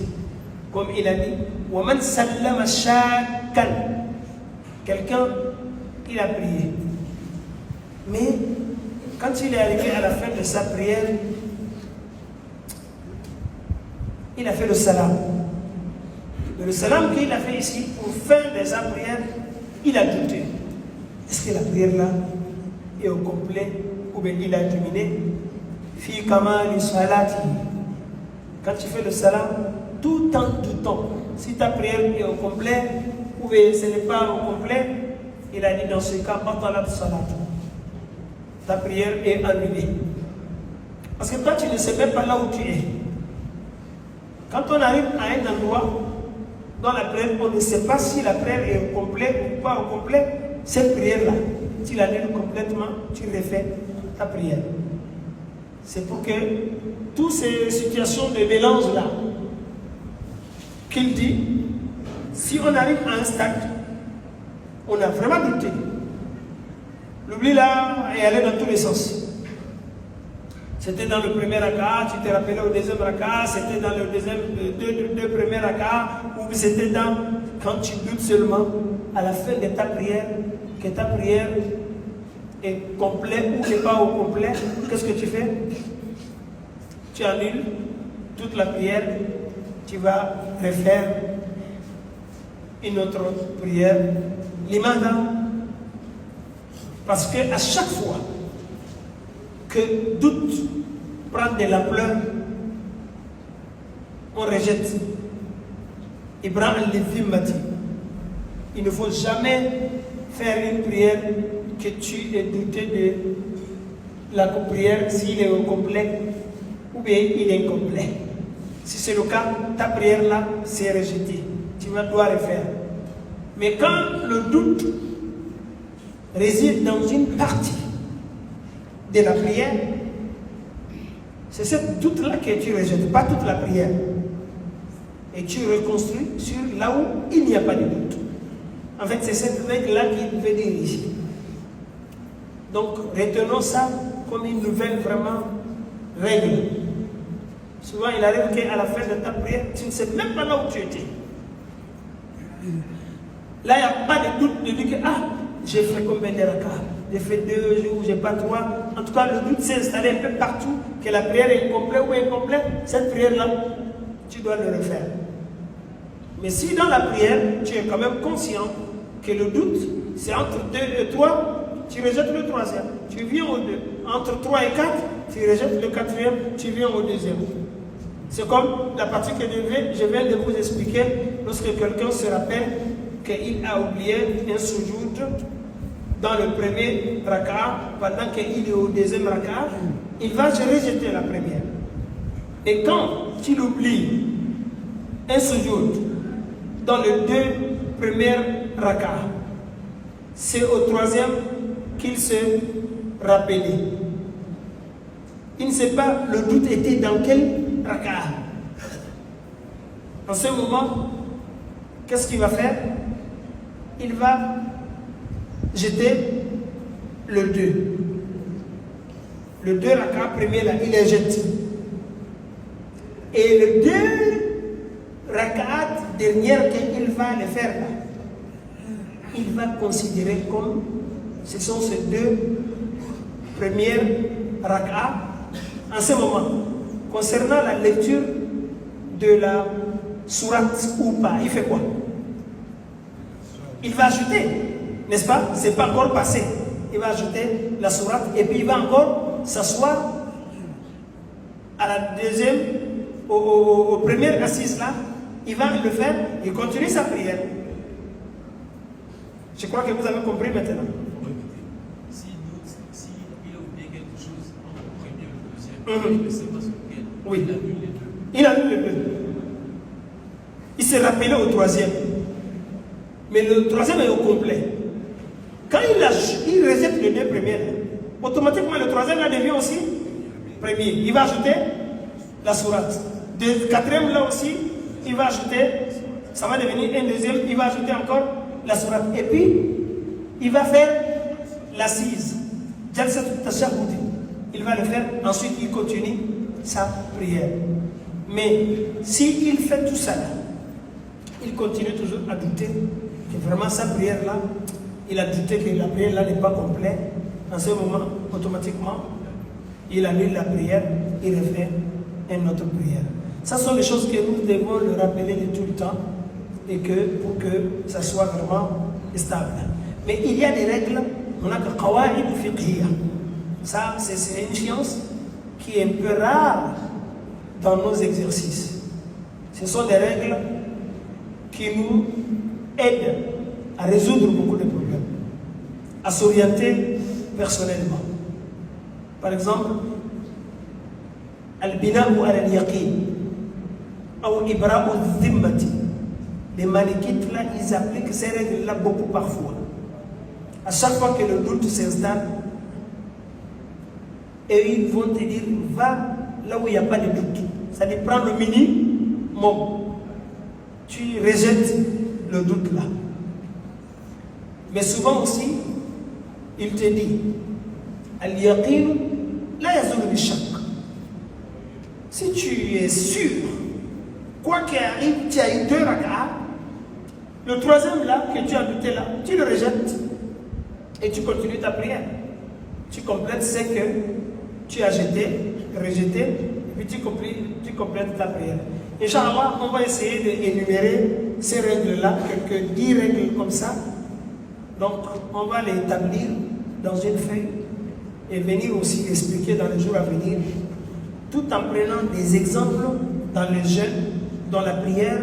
Comme il a dit, وَمَنْ سَلَّمَ شَاكًا. Quelqu'un, il a prié. Mais quand il est arrivé à la fin de sa prière, il a fait le salam. Le salam qu'il a fait ici, pour fin de sa prière, il a douté. Est-ce que la prière là est au complet ou bien il a terminé? Fi kamali salati. Quand tu fais le salam, tout en doutant, si ta prière est au complet ou bien ce n'est pas au complet, il a dit dans ce cas, batalat salat. Ta prière est annulée. Parce que toi, tu ne sais même pas là où tu es. Quand on arrive à un endroit dans la prière, on ne sait pas si la prière est au complet ou pas au complet. Cette prière-là, tu l'annules complètement, tu refais ta prière. C'est pour que toutes ces situations de mélange-là, qu'il dit, si on arrive à un stade, on a vraiment douté. L'oubli là est allé dans tous les sens. C'était dans le premier raka, tu te rappelais au deuxième raka, c'était dans le deuxième, deux premiers raka, ou c'était dans, quand tu doutes seulement, à la fin de ta prière, que ta prière est complète ou n'est pas au complet, qu'est-ce que tu fais? Tu annules toute la prière, tu vas refaire une autre prière. L'imanda, parce que à chaque fois que doute prend de l'ampleur, on rejette. Ibrahim al-Levim m'a dit, il ne faut jamais faire une prière que tu aies douté de la prière s'il est au complet ou bien il est incomplet. Si c'est le cas, ta prière là, c'est rejeté. Tu vas devoir le faire. Mais quand le doute réside dans une partie de la prière, c'est ce doute-là que tu rejettes, pas toute la prière. Et tu reconstruis sur là où il n'y a pas de doute. En fait, c'est cette règle-là qu'il veut dire ici. Donc, retenons ça comme une nouvelle vraiment règle. Souvent, il arrive qu'à la fin de ta prière, tu ne sais même pas là où tu étais. Là, il n'y a pas de doute de dire que, j'ai fait combien de rakats? J'ai fait 2 jours, j'ai pas 3. En tout cas, le doute s'est installé un peu partout, que la prière est complète ou incomplète. Cette prière-là, tu dois le refaire. Mais si dans la prière, tu es quand même conscient que le doute, c'est entre 2 et 3, tu rejettes le 3e, tu viens au 2. Entre 3 et 4, tu rejettes le 4e, tu viens au 2e. C'est comme la partie que je viens de vous expliquer lorsque quelqu'un se rappelle qu'il a oublié un sujoud dans le premier raka, pendant qu'il est au deuxième raka, il va se rejeter la première. Et quand il oublie un sujoud dans les 2 premières raka, c'est au 3e qu'il se rappelait. Il ne sait pas le doute était dans quel raka. En ce moment, qu'est-ce qu'il va faire? Il va jeter le 2. Le 2 raka premier là, il les jette. Et le 2 rakaat dernière qu'il va le faire là, il va considérer comme ce sont ces 2 premières rakaat. En ce moment, concernant la lecture de la sourate ou pas, il fait quoi? Il va ajouter, n'est-ce pas? C'est pas encore passé. Il va ajouter la sourate et puis il va encore s'asseoir à la deuxième, au premier assise là. Il va le faire, il continue sa prière. Je crois que vous avez compris maintenant. Si il a oublié quelque chose entre le premier et le deuxième, il ne sait pas ce lequel. Oui. Il annule les 2. Il annule les 2. Il s'est rappelé au 3e. Mais le 3e est au complet. Quand il rejette les 2 premières, automatiquement le 3e là devient aussi premier. Il va ajouter la sourate. Le 4e là aussi, il va ajouter, ça va devenir un 2e, il va ajouter encore la sourate. Et puis, il va faire l'assise. Jalsat al-tashahhud, il va le faire, ensuite il continue sa prière. Mais s'il fait tout ça, il continue toujours à douter que vraiment sa prière-là, il a douté que la prière-là n'est pas complète. En ce moment, automatiquement, il annule la prière, il refait une autre prière. Ce sont les choses que nous devons le rappeler de tout le temps et que pour que ça soit vraiment stable. Mais il y a des règles, on a que qawa'id fiqhiyya. Ça, c'est une science qui est un peu rare dans nos exercices. Ce sont des règles qui nous aident à résoudre beaucoup de problèmes, à s'orienter personnellement. Par exemple, al-bina'u ala al-yaqin ou ibra'u al-dhimmati. Les malikites là, ils appliquent ces règles-là beaucoup parfois. À chaque fois que le doute s'installe, et ils vont te dire, va là où il n'y a pas de doute. C'est-à-dire, prends le minimum. Tu rejettes le doute là. Mais souvent aussi, il te dit, al-yaqin la yazulu bi-shak. Si tu es sûr, quoi qu'il arrive, tu as eu 2 rak'ah, le troisième là, que tu as douté là, tu le rejettes et tu continues ta prière. Tu complètes ce que tu as rejeté, et puis tu complètes ta prière. Inch'Allah, on va essayer d'énumérer ces règles-là, quelques 10 règles comme ça. Donc, on va les établir dans une feuille et venir aussi expliquer dans les jours à venir, tout en prenant des exemples dans le jeûne, dans la prière,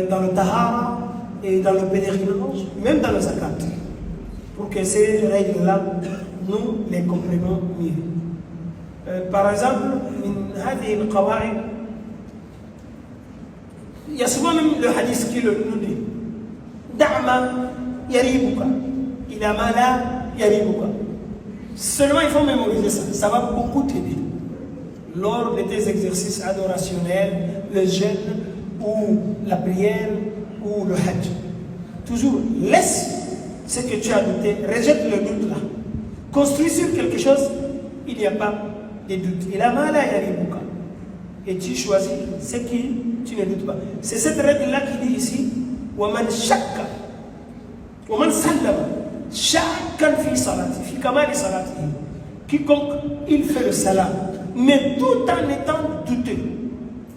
dans le tahara et dans le pèlerinage, même dans le zakat, pour que ces règles-là, nous les comprenons mieux. Par exemple, il y a souvent même le hadith qui nous dit Da'ma yaribuka, ila ma la yaribuka. Seulement il faut mémoriser ça, ça va beaucoup t'aider lors de tes exercices adorationnels, le jeûne ou la prière ou le hajj. Toujours laisse ce que tu as douté, rejette le doute là. Construis sur quelque chose, il n'y a pas de doute. Ila ma la yaribuka. Et tu choisis ce qui tu ne doutes pas. C'est cette règle-là qui dit ici وَمَنْ شَكَّ وَمَنْ سَلَّمَ شَكًّا فِي صَلَاتِهِ فِي كَمَالِ صَلَاتِهِ. Quiconque il fait le salam, mais tout en étant douteux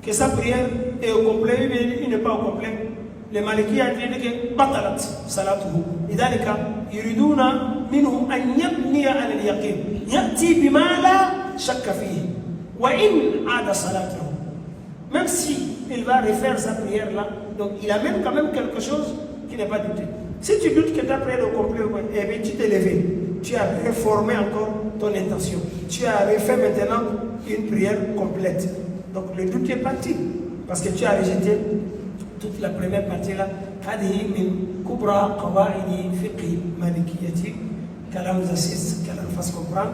que sa prière est au complet, il n'est pas au complet. Les Malikites ont dit que batalat salatuhu. لذلك يريدون منه أن يبني على اليقين يأتي بما لا شك فيه وإن عاد صلاته. Même si il va refaire sa prière là, donc il amène quand même quelque chose qui n'est pas douté. Si tu doutes que ta prière est au complet, eh bien tu t'es levé, tu as réformé encore ton intention, tu as refait maintenant une prière complète. Donc le doute est parti, parce que tu as rejeté toute la première partie là. هذه من كبرى قواعد فقه مالكية qu'Allah nous assiste, qu'Allah nous fasse comprendre.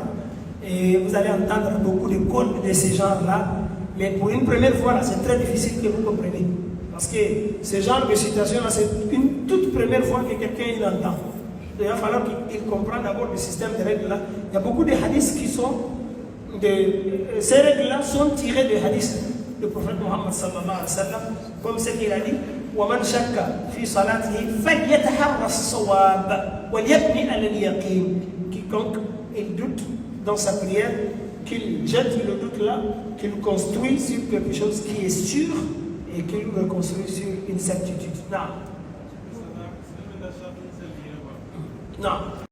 Et vous allez entendre beaucoup de codes de ces genres-là. Mais pour une première fois, c'est très difficile que vous compreniez. Parce que ce genre de situation-là, c'est une toute première fois que quelqu'un l'entend. Il va falloir qu'il comprenne d'abord le système de règles-là. Il y a beaucoup de hadiths qui sont... ces règles-là sont tirées des hadiths du prophète Mohammed sallallahu alayhi wa sallam, comme ce qu'il a dit وَمَنْ شَكَّ فِي صَلَاتِهِ فَلْيَتَحَرَّ الصَّوَابَ وَلْيَبْنِ عَلَى الْيَقِينِ. Quiconque il doute dans sa prière, qu'il jette le doute là, qu'il construit sur quelque chose qui est sûr et qu'il reconstruit sur une certitude. Non. Non.